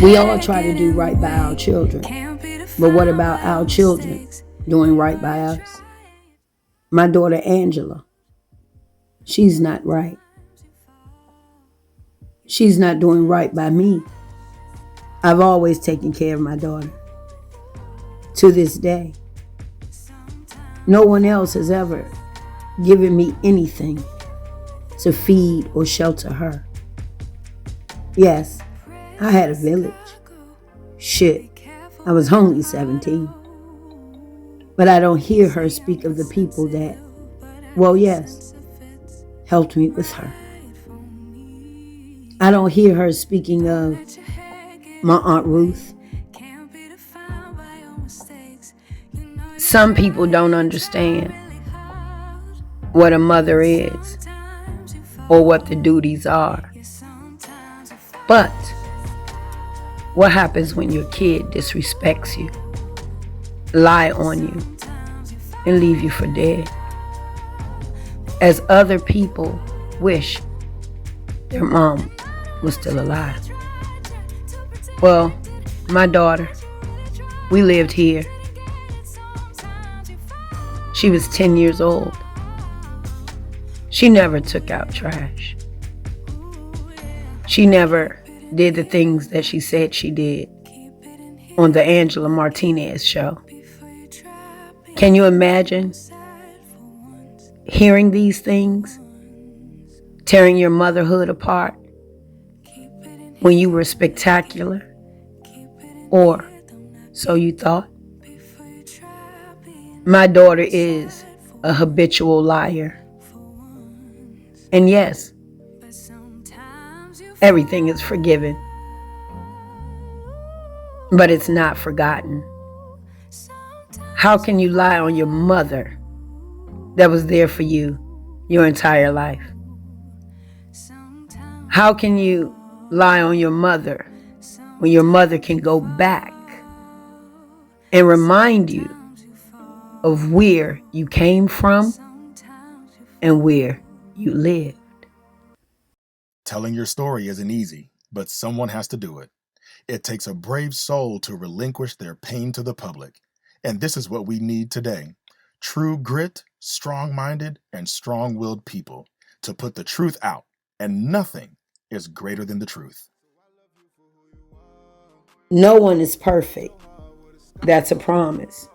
We all try to do right by our children, but what about our children doing right by us? My daughter Angela, she's not right. She's not doing right by me. I've always taken care of my daughter. To this day, no one else has ever given me anything to feed or shelter her. Yes, I had a village. Shit, I was only 17. But I don't hear her speak of the people that, well, yes, helped me with her. I don't hear her speaking of my Aunt Ruth. Some people don't understand what a mother is or what the duties are. But what happens when your kid disrespects you, lie on you, and leave you for dead? As other people wish their mom was still alive. Well, my daughter, we lived here. She was 10 years old. She never took out trash. She never did the things that she said she did on the Angela Martinez show. Can you imagine hearing these things, tearing your motherhood apart when you were spectacular? Or so you thought? My daughter is a habitual liar. And yes, everything is forgiven, but it's not forgotten. How can you lie on your mother that was there for you your entire life? How can you lie on your mother when your mother can go back and remind you of where you came from and where you lived? Telling your story isn't easy, but someone has to do it. It takes a brave soul to relinquish their pain to the public. And this is what we need today. True grit, strong-minded, and strong-willed people to put the truth out. And nothing is greater than the truth. No one is perfect. That's a promise.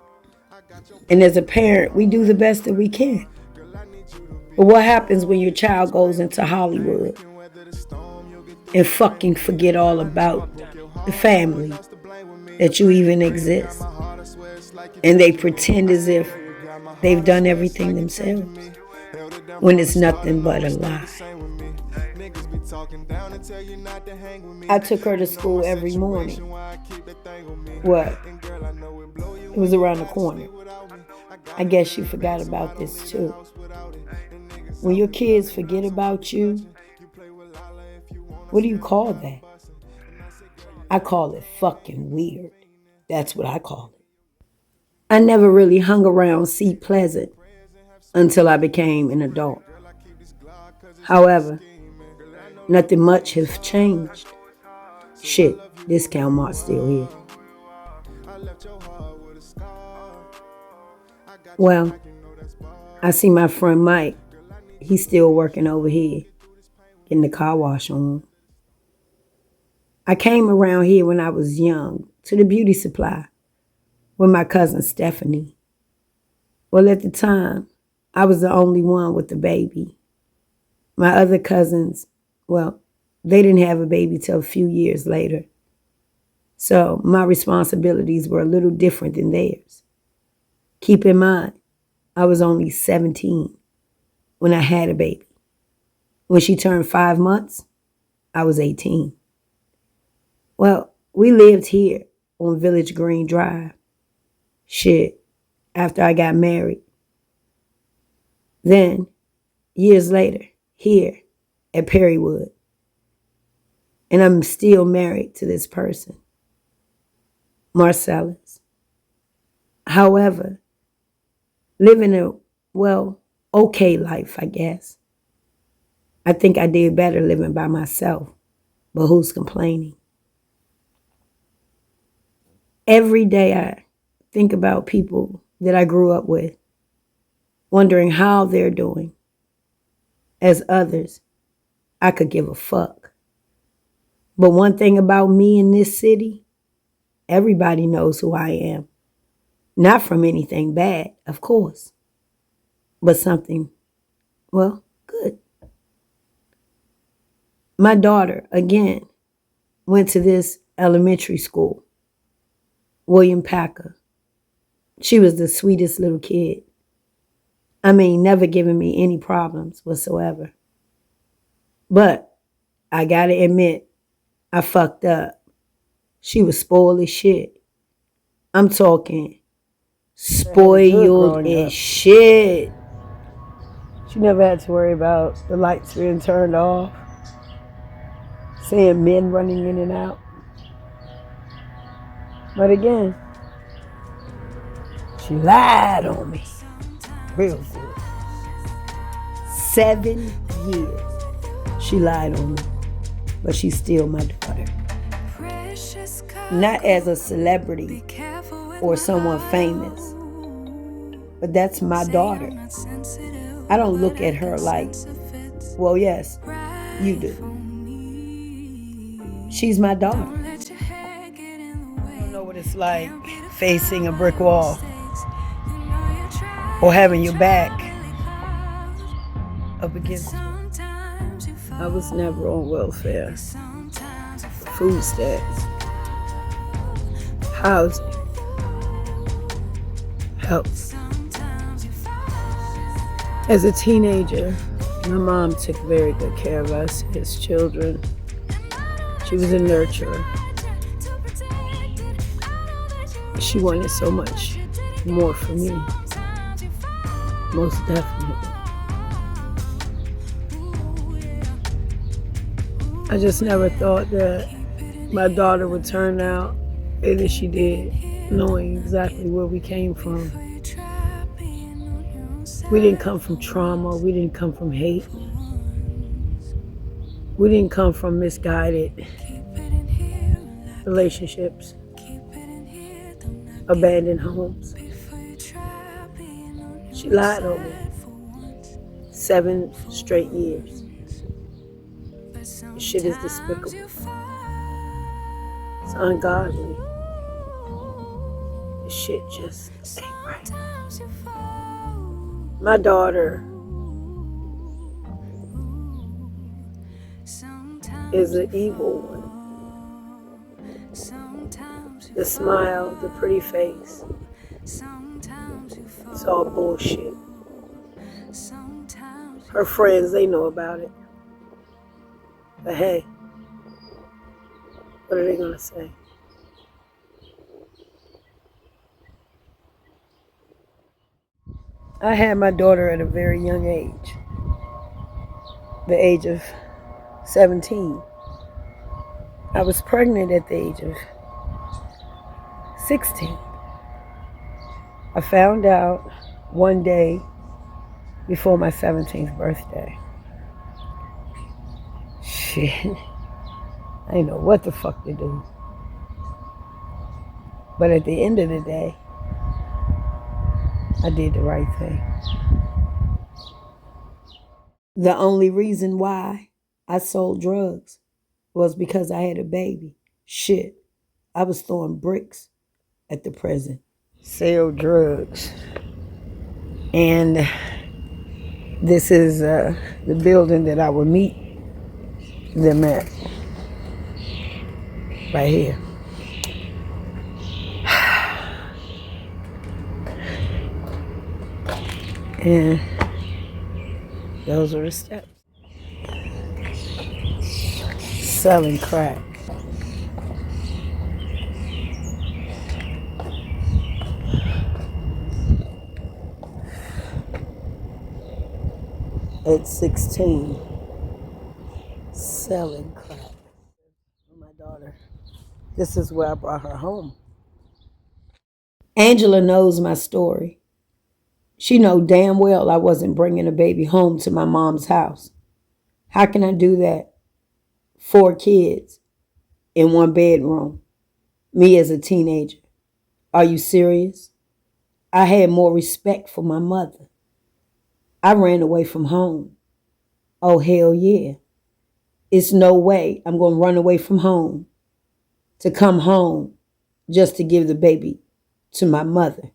And as a parent, we do the best that we can. But what happens when your child goes into Hollywood and fucking forget all about the family, that you even exist? And they pretend as if they've done everything themselves when it's nothing but a lie. I took her to school every morning. What? It was around the corner. I guess she forgot about this too. When your kids forget about you, what do you call that? I call it fucking weird. That's what I call it. I never really hung around Seat Pleasant until I became an adult. However, nothing much has changed. Shit, Discount Mart's still here. Well, I see my friend Mike. He's still working over here, getting the car wash on. I came around here when I was young to the beauty supply with my cousin Stephanie. Well, at the time, I was the only one with the baby. My other cousins, well, they didn't have a baby till a few years later. So my responsibilities were a little different than theirs. Keep in mind, I was only 17 when I had a baby. When she turned 5 months, I was 18. Well, we lived here on Village Green Drive. Shit, after I got married. Then, years later, here at Perrywood. And I'm still married to this person, Marcellus. However, living a, well, okay life, I guess. I think I did better living by myself, but who's complaining? Every day I think about people that I grew up with, wondering how they're doing. As others, I could give a fuck. But one thing about me in this city, everybody knows who I am. Not from anything bad, of course, but something, well, good. My daughter, again, went to this elementary school, William Packer. She was the sweetest little kid. I mean, never giving me any problems whatsoever. But I gotta admit, I fucked up. She was spoiled as shit. I'm talking spoiled as shit. She never had to worry about the lights being turned off, seeing men running in and out. But again, she lied on me. Real good. 7 years she lied on me. But she's still my daughter. Not as a celebrity or someone famous, but that's my daughter. I don't look at her like, well, yes, you do. She's my daughter. I don't know what it's like facing a brick wall or having your back up against it. I was never on welfare, food stamps, housing, health. As a teenager, my mom took very good care of us as children. She was a nurturer. She wanted so much more for me, most definitely. I just never thought that my daughter would turn out as she did, knowing exactly where we came from. We didn't come from trauma. We didn't come from hate. We didn't come from misguided relationships, abandoned homes. She lied on me 7 straight years. This shit is despicable. It's ungodly. This shit just ain't right. My daughter is the evil one. The smile, the pretty face. It's all bullshit. Her friends, they know about it. But hey, what are they gonna say? I had my daughter at a very young age, the age of 17. I was pregnant at the age of 16. I found out one day before my 17th birthday. Shit. I didn't know what the fuck to do. But at the end of the day, I did the right thing. The only reason why I sold drugs was because I had a baby. Shit. I was throwing bricks at the prison. Sell drugs. And this is the building that I would meet them at. Right here. And those are the steps. Selling crack. At 16, selling crack. My daughter, this is where I brought her home. Angela knows my story. She know damn well I wasn't bringing a baby home to my mom's house. How can I do that? 4 kids in 1 bedroom. Me as a teenager. Are you serious? I had more respect for my mother. I ran away from home. Oh, hell yeah. It's no way I'm going to run away from home to come home just to give the baby to my mother.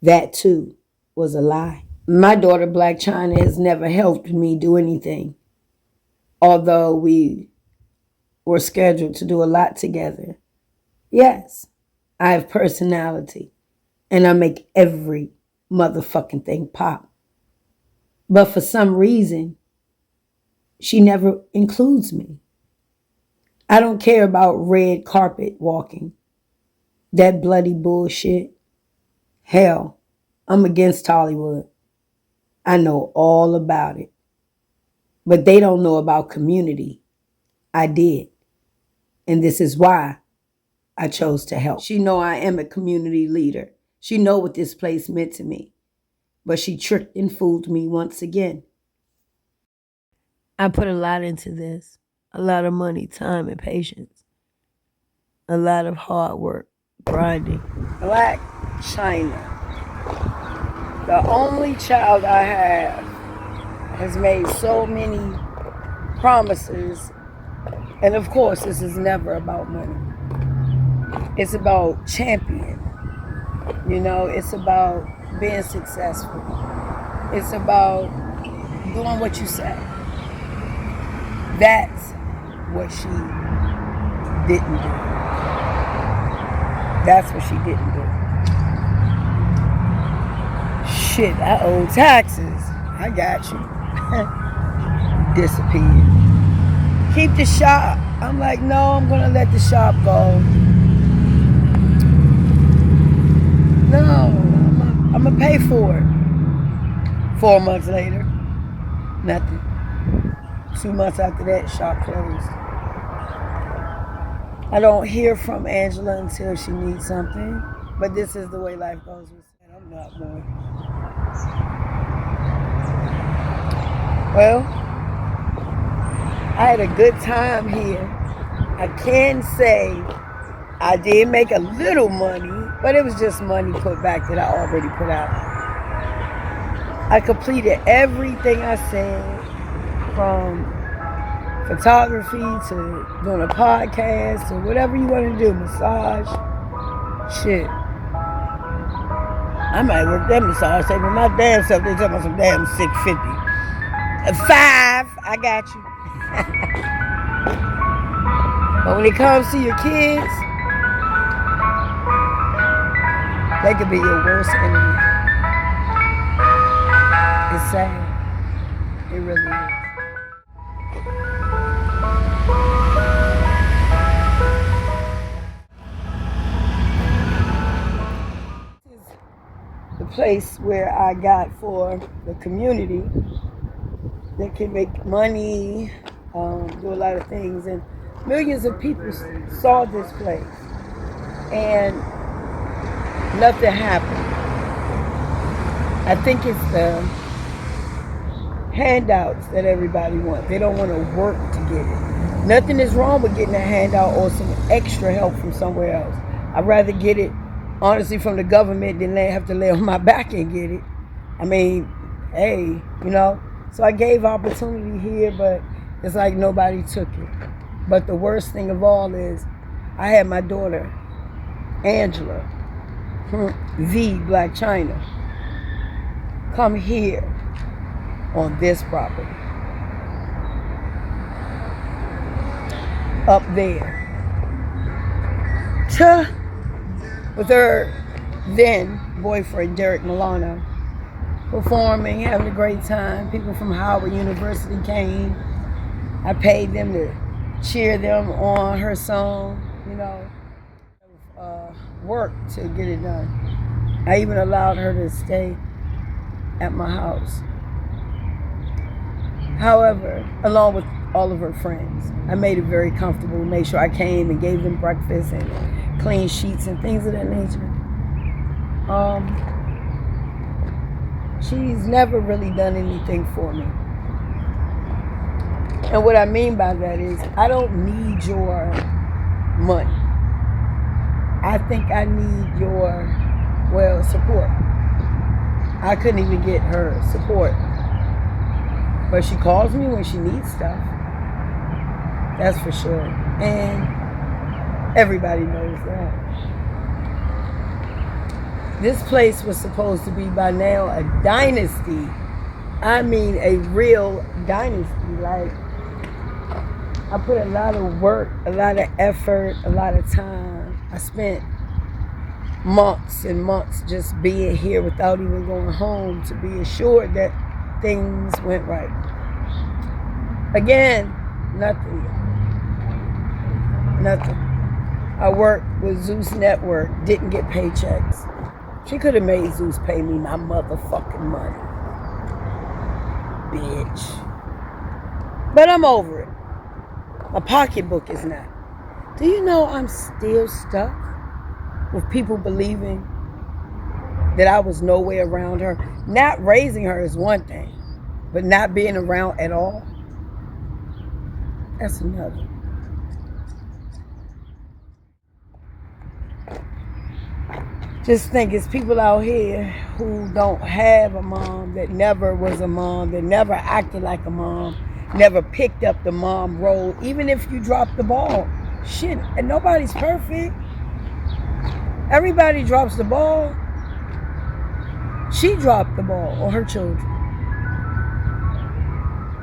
That too was a lie. My daughter, Black China, has never helped me do anything, although we were scheduled to do a lot together. Yes, I have personality and I make every motherfucking thing pop. But for some reason, she never includes me. I don't care about red carpet walking. That bloody bullshit. Hell, I'm against Hollywood. I know all about it. But they don't know about community. I did. And this is why I chose to help. She know I am a community leader. She know what this place meant to me. But she tricked and fooled me once again. I put a lot into this. A lot of money, time, and patience. A lot of hard work, grinding. Black China, the only child I have, has made so many promises. And of course, this is never about money. It's about champion. It's about being successful. It's about doing what you say. That's what she didn't do. That's what she didn't do. Shit, I owe taxes. I got you. Disappeared. Keep the shop. I'm like, no, I'm going to let the shop go. No, I'm going to pay for it. 4 months later, nothing. 2 months after that, shop closed. I don't hear from Angela until she needs something. But this is the way life goes. I'm not one. Well, I had a good time here. I can say I did make a little money, but it was just money put back that I already put out. I completed everything I said, from photography to doing a podcast or whatever you want to do, massage. Shit. I might work that massage table my damn self. They talking about some damn $650. 5, I got you. But when it comes to your kids, they could be your worst enemy. It's sad. It really is. The place where I got for the community that can make money, do a lot of things, and millions of people saw this place and nothing happened. I think it's the handouts that everybody wants. They don't want to work to get it. Nothing is wrong with getting a handout or some extra help from somewhere else. I'd rather get it, honestly, from the government than have to lay on my back and get it. I mean, hey, So I gave opportunity here, but it's like nobody took it. But the worst thing of all is I had my daughter, Angela, the Black China, come here on this property. Up there. With her then boyfriend, Derek Milano, performing, having a great time. People from Howard University came. I paid them to cheer them on her song, work to get it done. I even allowed her to stay at my house. However, along with all of her friends, I made it very comfortable, made sure I came and gave them breakfast and clean sheets and things of that nature. She's never really done anything for me. And what I mean by that is, I don't need your money. I think I need your, well, support. I couldn't even get her support. But she calls me when she needs stuff. That's for sure. And everybody knows that. This place was supposed to be by now a dynasty. I mean, a real dynasty. Like, I put a lot of work, a lot of effort, a lot of time. I spent months and months just being here without even going home to be assured that things went right. Again, nothing. Nothing. I worked with Zeus Network, didn't get paychecks. She could have made Zeus pay me my motherfucking money. Bitch. But I'm over it. My pocketbook is not. Do you know I'm still stuck with people believing that I was nowhere around her? Not raising her is one thing, but not being around at all, that's another. Just think it's people out here who don't have a mom, that never was a mom, that never acted like a mom, never picked up the mom role, even if you drop the ball. Shit, and nobody's perfect. Everybody drops the ball. She dropped the ball, or her children.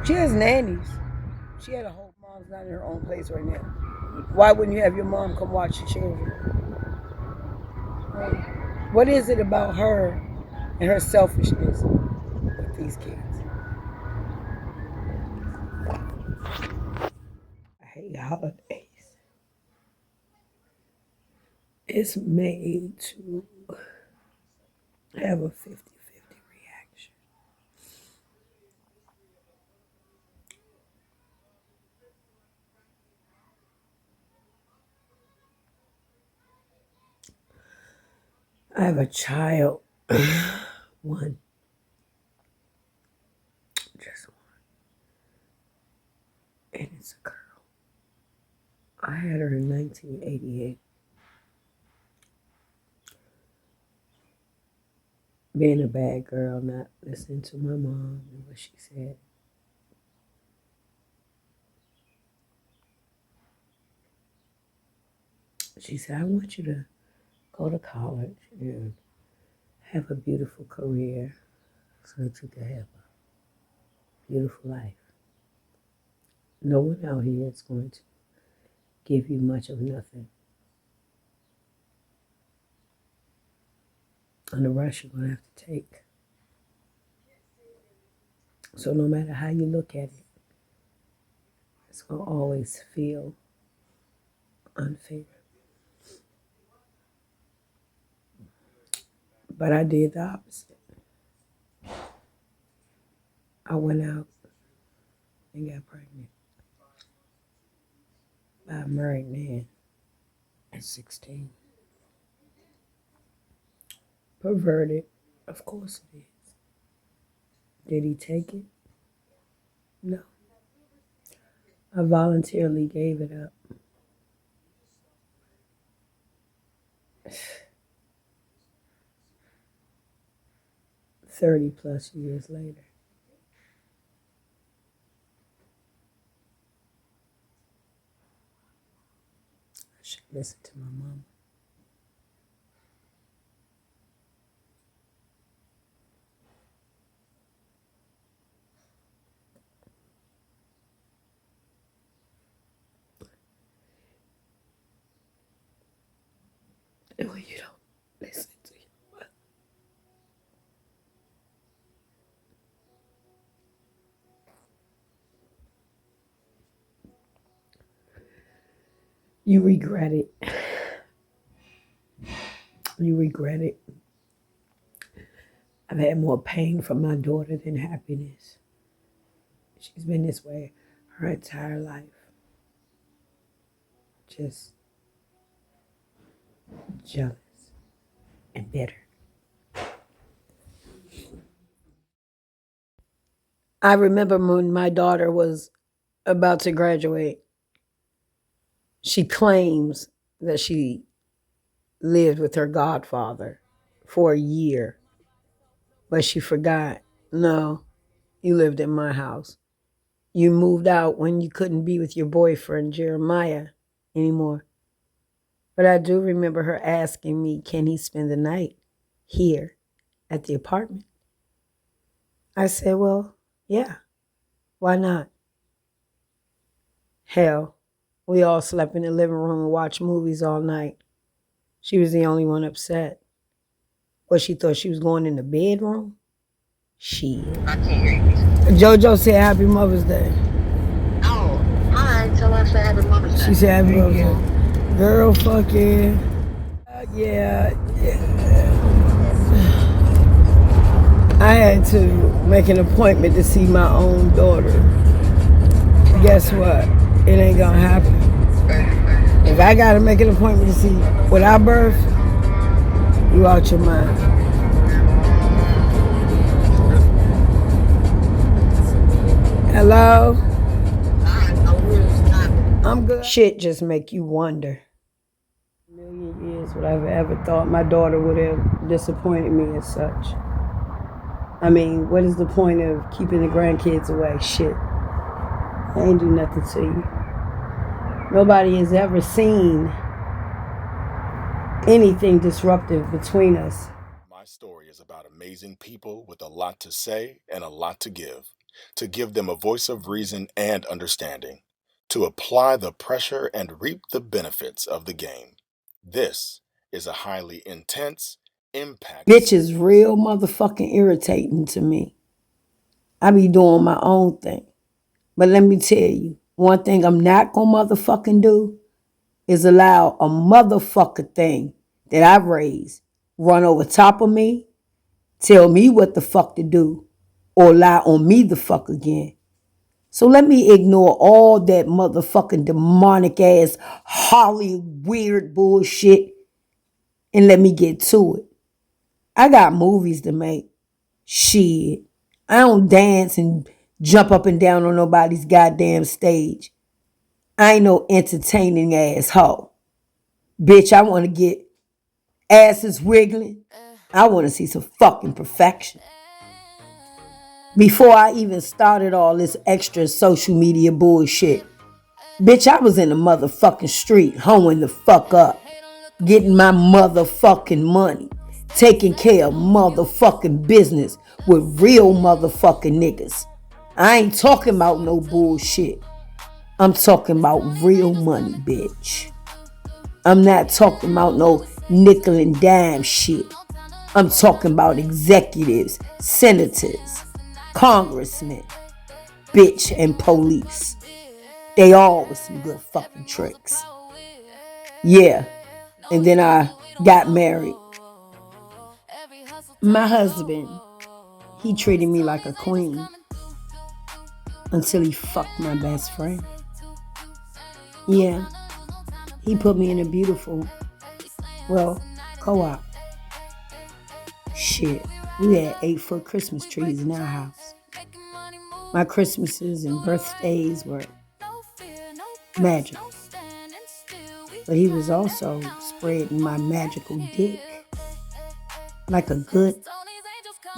She has nannies. She had a whole mom's not in her own place right now. Why wouldn't you have your mom come watch your children? What is it about her and her selfishness with these kids? I hate holidays. It's made to have a 50-50 reaction. I have a child, one, just one, and it's a girl. I had her in 1988. Being a bad girl, not listening to my mom and what she said. She said, I want you to go to college and have a beautiful career so that you can have a beautiful life. No one out here is going to give you much of nothing. And the rush you're going to have to take. So no matter how you look at it, it's going to always feel unfair. But I did the opposite. I went out and got pregnant by a married man at 16. Perverted, of course it is. Did he take it? No. I voluntarily gave it up. 30 plus years later. I should listen to my mama. And when you don't listen to your mother, you regret it. You regret it. I've had more pain from my daughter than happiness. She's been this way her entire life. Just jealous and bitter. I remember when my daughter was about to graduate, she claims that she lived with her godfather for a year. But she forgot, no, you lived in my house. You moved out when you couldn't be with your boyfriend, Jeremiah, anymore. But I do remember her asking me, can he spend the night here at the apartment? I said, well, yeah, why not? Hell, we all slept in the living room and watched movies all night. She was the only one upset. What, she thought she was going in the bedroom? Shit. I can't hear you. JoJo said happy Mother's Day. Oh, alright, tell her I said happy Mother's Day. She said happy Mother's Day. Girl, fuck yeah. Yeah. I had to make an appointment to see my own daughter. Guess what? It ain't gonna happen. If I gotta make an appointment to see without birth, you out your mind. Hello? I'm good. Shit just make you wonder. A million years would I have ever thought my daughter would have disappointed me as such. I mean, what is the point of keeping the grandkids away? Shit. I ain't do nothing to you. Nobody has ever seen anything disruptive between us. My story is about amazing people with a lot to say and a lot to give them a voice of reason and understanding, to apply the pressure and reap the benefits of the game. This is a highly intense impact. Bitch is real motherfucking irritating to me. I be doing my own thing. But let me tell you, one thing I'm not gonna motherfucking do is allow a motherfucker thing that I've raised run over top of me, tell me what the fuck to do, or lie on me the fuck again. So let me ignore all that motherfucking demonic ass Holly weird bullshit and let me get to it. I got movies to make. Shit. I don't dance and jump up and down on nobody's goddamn stage. I ain't no entertaining asshole. Bitch, I want to get asses wiggling. I want to see some fucking perfection. Before I even started all this extra social media bullshit, bitch, I was in the motherfucking street, hoeing the fuck up, getting my motherfucking money, taking care of motherfucking business with real motherfucking niggas. I ain't talking about no bullshit. I'm talking about real money, bitch. I'm not talking about no nickel and dime shit. I'm talking about executives, senators, congressmen, bitch, and police. They all with some good fucking tricks. Yeah, and then I got married. My husband, he treated me like a queen until he fucked my best friend. Yeah, he put me in a beautiful, co-op. Shit, we had 8-foot Christmas trees in our house. My Christmases and birthdays were magical. But he was also spreading my magical dick like a good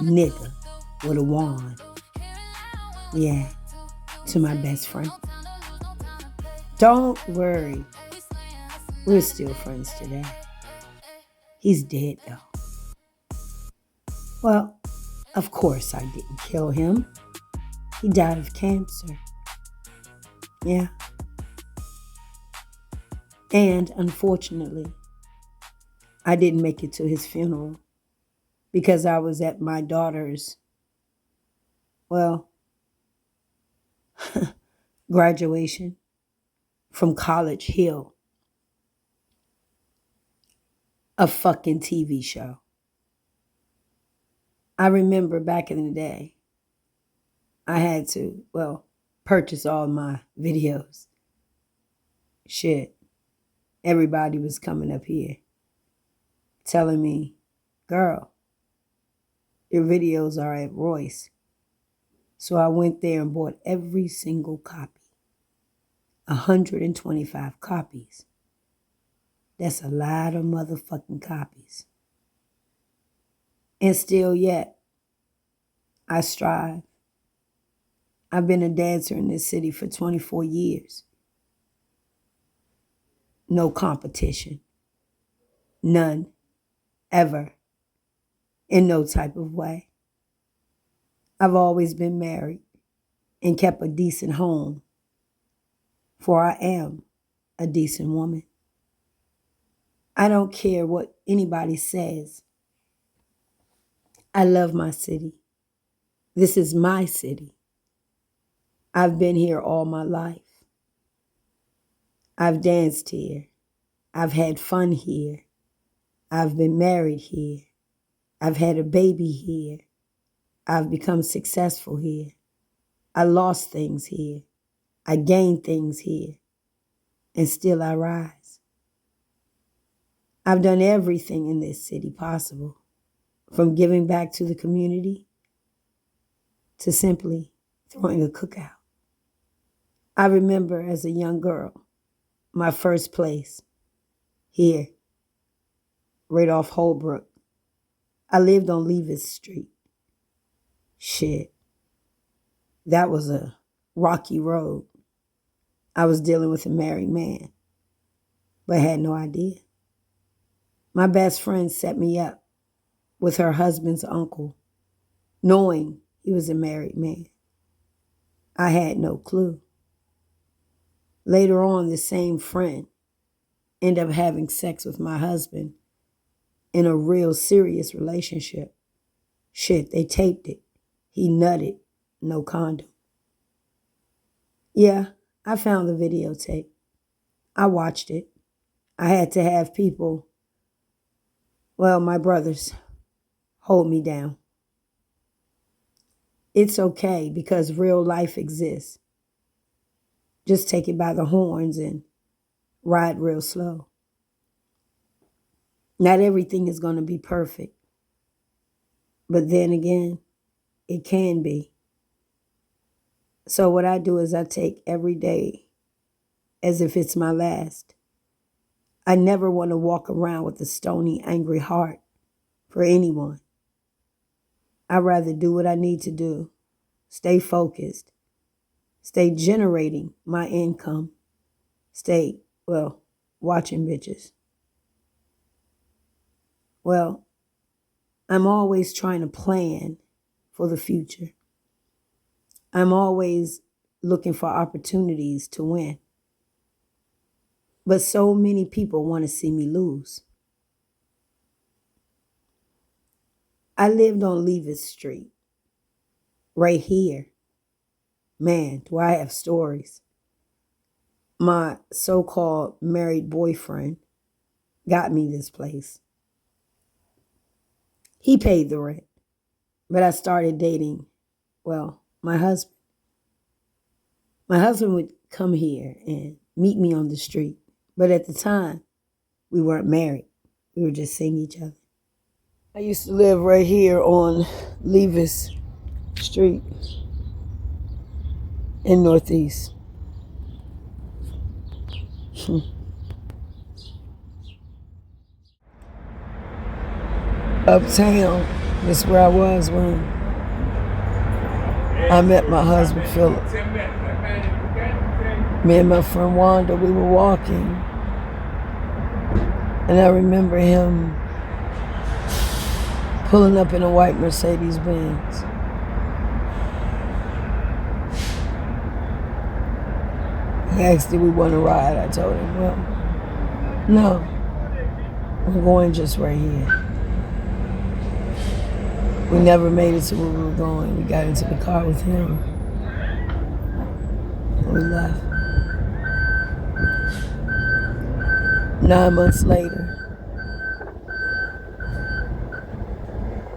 nigga with a wand. Yeah, to my best friend. Don't worry, we're still friends today. He's dead though. Well, of course I didn't kill him. He died of cancer. Yeah. And unfortunately, I didn't make it to his funeral because I was at my daughter's, graduation from College Hill, a fucking TV show. I remember back in the day, I had to, purchase all my videos. Shit. Everybody was coming up here telling me, girl, your videos are at Royce. So I went there and bought every single copy, 125 copies. That's a lot of motherfucking copies. And still yet, I strive. I've been a dancer in this city for 24 years. No competition. None. Ever. In no type of way. I've always been married and kept a decent home, for I am a decent woman. I don't care what anybody says. I love my city. This is my city. I've been here all my life. I've danced here. I've had fun here. I've been married here. I've had a baby here. I've become successful here. I lost things here. I gained things here. And still I rise. I've done everything in this city possible, from giving back to the community to simply throwing a cookout. I remember as a young girl, my first place here, right off Holbrook. I lived on Leavis Street. Shit, that was a rocky road. I was dealing with a married man, but had no idea. My best friend set me up with her husband's uncle, knowing he was a married man. I had no clue. Later on, the same friend ended up having sex with my husband in a real serious relationship. Shit, they taped it. He nutted, no condom. Yeah, I found the videotape. I watched it. I had to have people, well, my brothers, hold me down. It's okay because real life exists. Just take it by the horns and ride real slow. Not everything is going to be perfect. But then again, it can be. So what I do is I take every day as if it's my last. I never want to walk around with a stony, angry heart for anyone. I'd rather do what I need to do, stay focused, stay generating my income, stay, watching bitches. Well, I'm always trying to plan for the future. I'm always looking for opportunities to win. But so many people want to see me lose. I lived on Leavis Street, right here. Man, do I have stories. My so-called married boyfriend got me this place. He paid the rent, but I started dating, my husband. My husband would come here and meet me on the street, but at the time, we weren't married. We were just seeing each other. I used to live right here on Leavis Street in Northeast. Uptown is where I was when I met my husband, Philip. Me and my friend Wanda, we were walking. And I remember him pulling up in a white Mercedes-Benz. He asked, did we want to ride? I told him, no. I'm going just right here. We never made it to where we were going. We got into the car with him. And we left. 9 months later,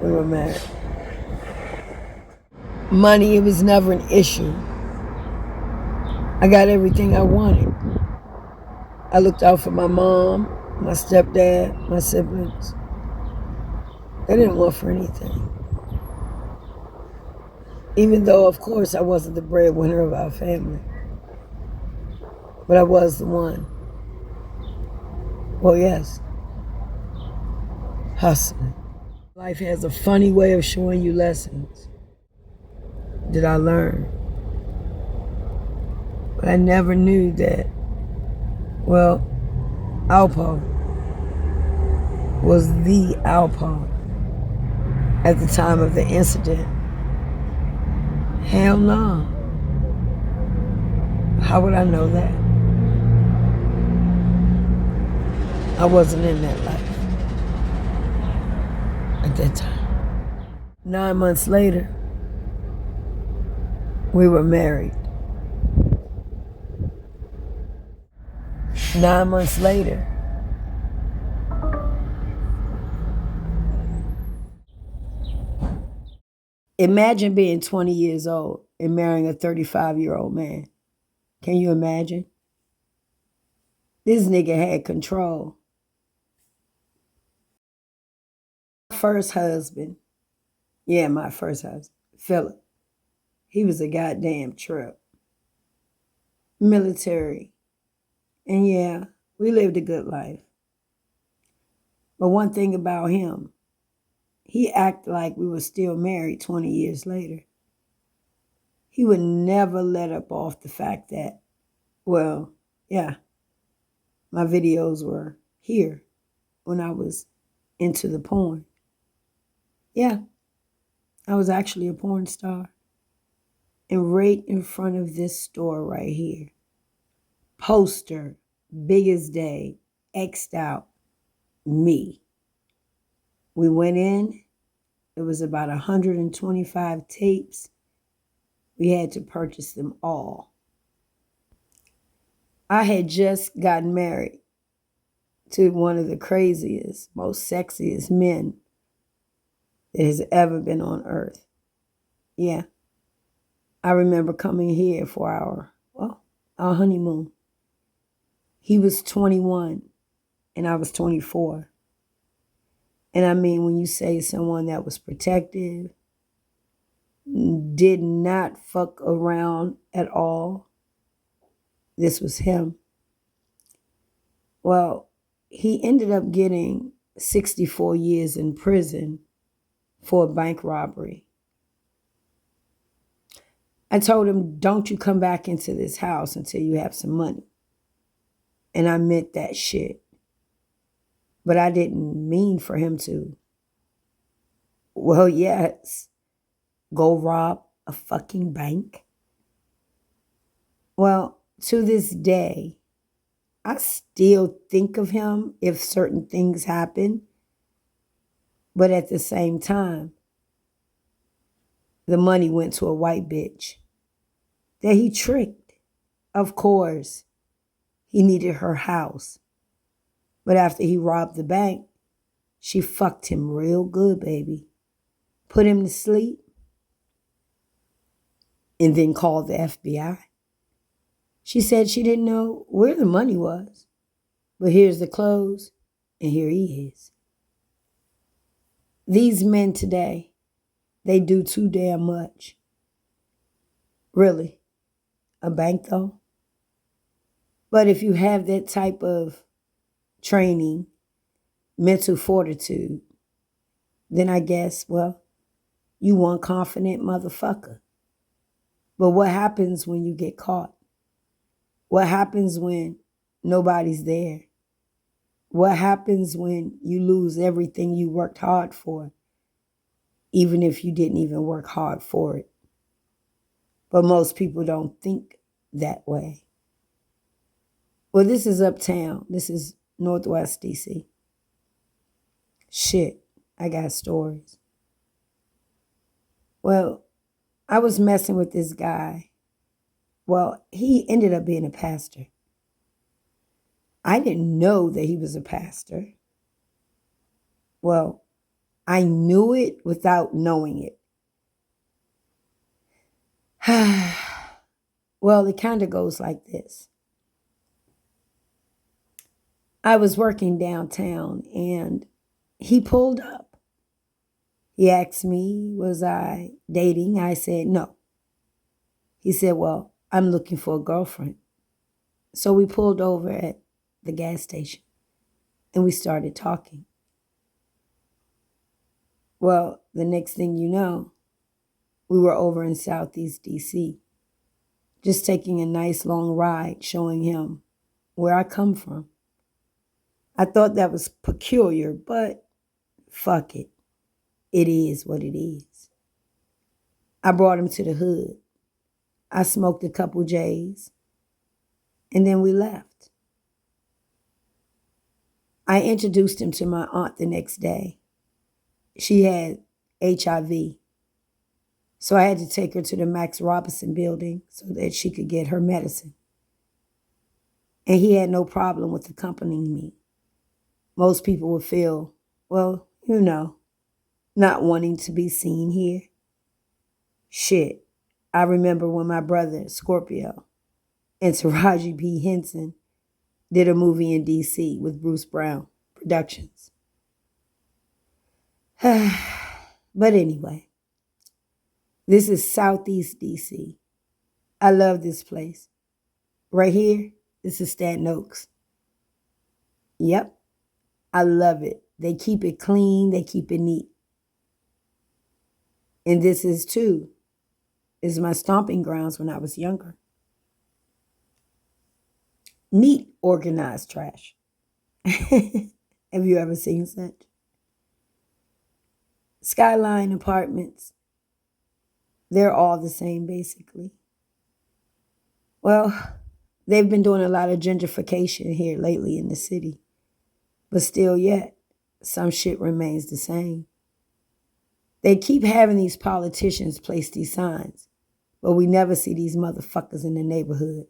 we were married. Money, it was never an issue. I got everything I wanted. I looked out for my mom, my stepdad, my siblings. They didn't want for anything. Even though, of course, I wasn't the breadwinner of our family. But I was the one. Oh, yes, hustling. Life has a funny way of showing you lessons that I learned. But I never knew that, well, Alpo was the Alpo at the time of the incident. Hell no. How would I know that? I wasn't in that life at that time. 9 months later, we were married. 9 months later, imagine being 20 years old and marrying a 35-year-old man. Can you imagine? This nigga had control. First husband, my first husband, Philip, he was a goddamn trip. Military. And yeah, we lived a good life. But one thing about him, he acted like we were still married 20 years later. He would never let up off the fact that, well, yeah, my videos were here when I was into the porn. Yeah, I was actually a porn star. And right in front of this store right here, poster, biggest day, X'd out, me. We went in, it was about 125 tapes. We had to purchase them all. I had just gotten married to one of the craziest, most sexiest men that has ever been on earth. Yeah. I remember coming here for our honeymoon. He was 21 and I was 24. And I mean, when you say someone that was protective, did not fuck around at all, this was him. Well, he ended up getting 64 years in prison for a bank robbery. I told him, don't you come back into this house until you have some money. And I meant that shit. But I didn't mean for him to, well, yes, go rob a fucking bank. Well, to this day, I still think of him if certain things happen. But at the same time, the money went to a white bitch that he tricked. Of course, he needed her house. But after he robbed the bank, she fucked him real good, baby. Put him to sleep. And then called the FBI. She said she didn't know where the money was. But here's the clothes, and here he is. These men today, they do too damn much. Really. A bank, though? But if you have that type of training, mental fortitude, then I guess, well, you one confident motherfucker. But what happens when you get caught? What happens when nobody's there? What happens when you lose everything you worked hard for, even if you didn't even work hard for it? But most people don't think that way. Well, this is uptown. This is Northwest DC. Shit, I got stories. Well, I was messing with this guy. Well, he ended up being a pastor. I didn't know that he was a pastor. Well, I knew it without knowing it. Well, it kind of goes like this. I was working downtown and he pulled up. He asked me, was I dating? I said, no. He said, well, I'm looking for a girlfriend. So we pulled over at the gas station. and we started talking. Well, the next thing you know, we were over in Southeast DC, just taking a nice long ride, showing him where I come from. I thought that was peculiar, but fuck it. It is what it is. I brought him to the hood. I smoked a couple J's, and then we left. I introduced him to my aunt the next day. She had HIV, so I had to take her to the Max Robinson building so that she could get her medicine. And he had no problem with accompanying me. Most people would feel, well, not wanting to be seen here. Shit, I remember when my brother, Scorpio, and Taraji P. Henson did a movie in D.C. with Bruce Brown Productions. But anyway, this is Southeast D.C. I love this place. Right here, this is Stanton Oaks. Yep, I love it. They keep it clean, they keep it neat. And this is my stomping grounds when I was younger. Neat, organized trash. Have you ever seen such? Skyline apartments, they're all the same basically. Well, they've been doing a lot of gentrification here lately in the city. But still yet, some shit remains the same. They keep having these politicians place these signs, but we never see these motherfuckers in the neighborhood.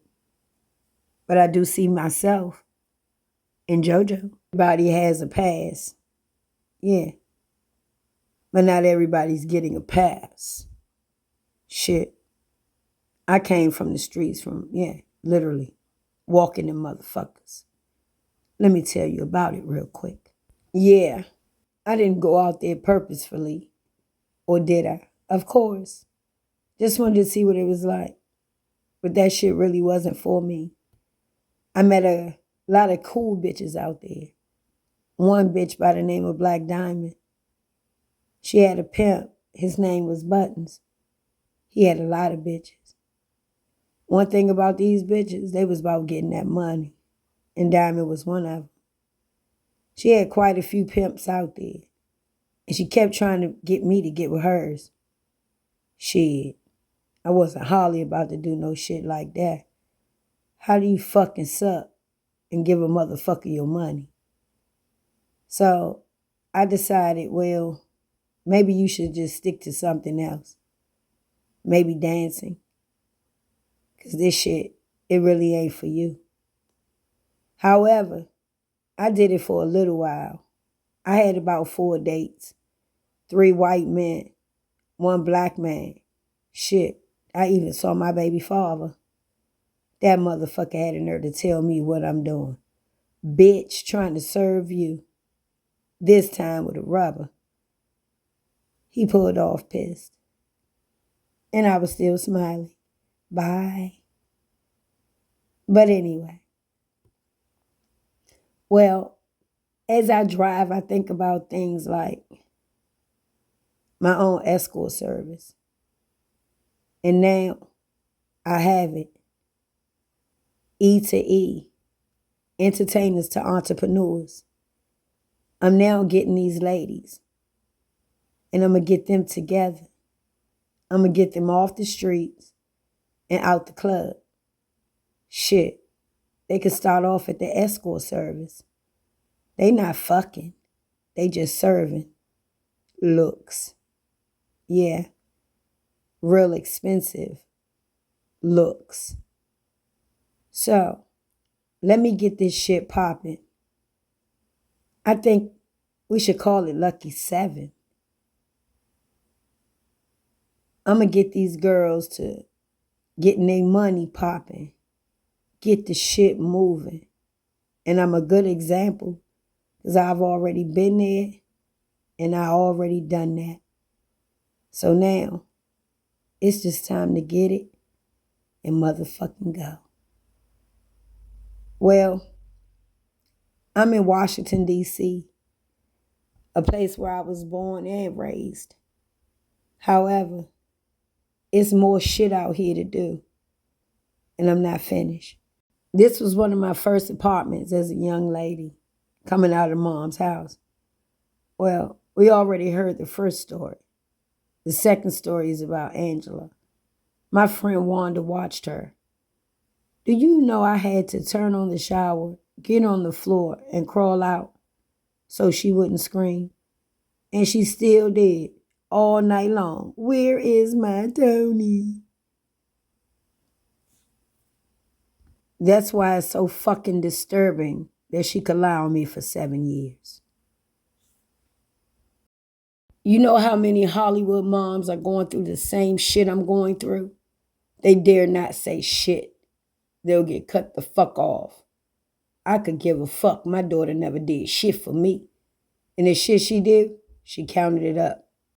But I do see myself and JoJo. Everybody has a pass. Yeah. But not everybody's getting a pass. Shit. I came from the streets literally walking them motherfuckers. Let me tell you about it real quick. Yeah, I didn't go out there purposefully. Or did I? Of course. Just wanted to see what it was like. But that shit really wasn't for me. I met a lot of cool bitches out there. One bitch by the name of Black Diamond. She had a pimp. His name was Buttons. He had a lot of bitches. One thing about these bitches, they was about getting that money. And Diamond was one of them. She had quite a few pimps out there. And she kept trying to get me to get with hers. Shit. I wasn't hardly about to do no shit like that. How do you fucking suck and give a motherfucker your money? So I decided, well, maybe you should just stick to something else. Maybe dancing. Because this shit, it really ain't for you. However, I did it for a little while. I had about 4 dates. 3 white men, 1 black man. Shit, I even saw my baby father. That motherfucker had a nerve to tell me what I'm doing. Bitch, trying to serve you. This time with a rubber. He pulled off pissed. And I was still smiling. Bye. But anyway. Well, as I drive, I think about things like my own escort service. And now I have it. E to E. Entertainers to entrepreneurs. I'm now getting these ladies. And I'm going to get them together. I'm going to get them off the streets and out the club. Shit. They could start off at the escort service. They not fucking. They just serving. Looks. Yeah. Real expensive. Looks. So, let me get this shit popping. I think we should call it Lucky 7. I'm going to get these girls to getting their money popping. Get the shit moving. And I'm a good example because I've already been there and I already done that. So now, it's just time to get it and motherfucking go. Well, I'm in Washington, D.C., a place where I was born and raised. However, it's more shit out here to do, and I'm not finished. This was one of my first apartments as a young lady coming out of mom's house. Well, we already heard the first story. The second story is about Angela. My friend Wanda watched her. Do you know I had to turn on the shower, get on the floor, and crawl out so she wouldn't scream? And she still did all night long. Where is my Toni? That's why it's so fucking disturbing that she could lie on me for 7 years. You know how many Hollywood moms are going through the same shit I'm going through? They dare not say shit. They'll get cut the fuck off. I could give a fuck. My daughter never did shit for me. And the shit she did, she counted it up.